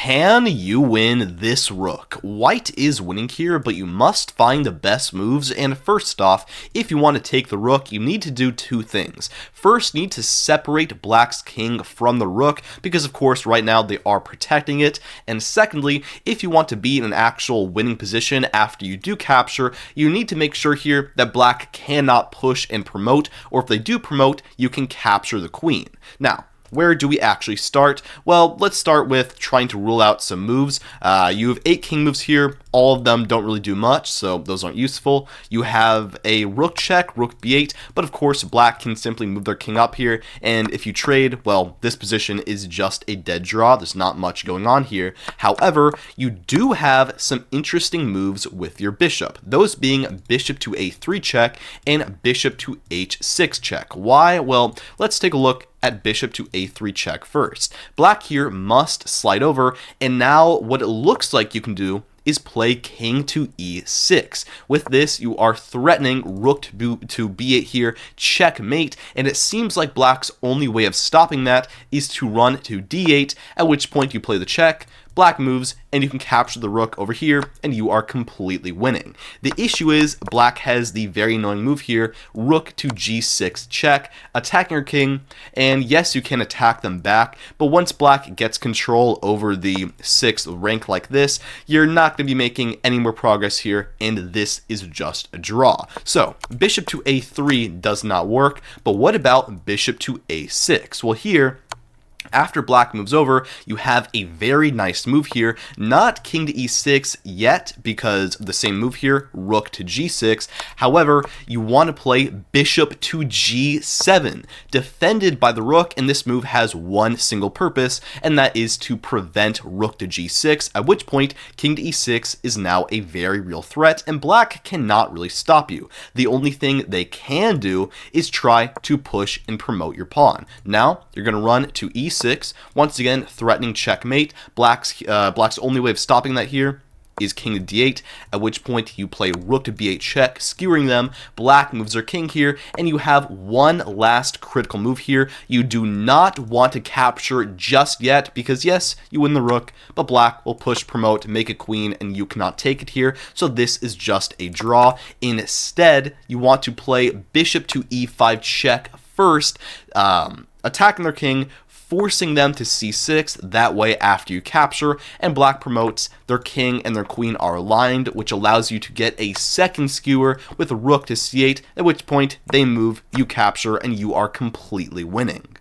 Can you win this rook? White is winning here, but you must find the best moves, and first off, if you want to take the rook, you need to do two things. First, you need to separate black's king from the rook, because of course right now they are protecting it, and secondly, if you want to be in an actual winning position after you do capture, you need to make sure here that black cannot push and promote, or if they do promote, you can capture the queen. Now, where do we actually start? Well, let's start with trying to rule out some moves. You have 8 king moves here. All of them don't really do much, so those aren't useful. You have a rook check, rook b8, but of course black can simply move their king up here, and if you trade, well, this position is just a dead draw. There's not much going on here. However, you do have some interesting moves with your bishop, those being bishop to a3 check and bishop to h6 check. Why? Well, let's take a look at bishop to a3 check first. Black here must slide over, and now what it looks like you can do is play king to e6. With this, you are threatening rook to b8 here, checkmate, and it seems like black's only way of stopping that is to run to d8, at which point you play the check, black moves, and you can capture the rook over here, and you are completely winning. The issue is black has the very annoying move here, rook to g6 check, attacking your king, and yes, you can attack them back, but once black gets control over the 6th rank like this, you're not going to be making any more progress here, and this is just a draw. So, bishop to a3 does not work, but what about bishop to a6? Well, here, after black moves over, you have a very nice move here, not king to e6 yet because of the same move here, rook to g6. However, you want to play bishop to g7, defended by the rook, and this move has one single purpose, and that is to prevent rook to g6, at which point king to e6 is now a very real threat, and black cannot really stop you. The only thing they can do is try to push and promote your pawn. Now, you're going to run to e6, once again threatening checkmate. Black's only way of stopping that here is king to d8, at which point you play rook to b8 check, skewering them. Black moves their king here, and you have one last critical move here. You do not want to capture just yet, because yes, you win the rook, but black will push, promote, make a queen, and you cannot take it here, so this is just a draw. Instead, you want to play bishop to e5 check first, attacking their king, forcing them to c6, that way after you capture, and black promotes, their king and their queen are aligned, which allows you to get a second skewer with a rook to c8, at which point they move, you capture, and you are completely winning.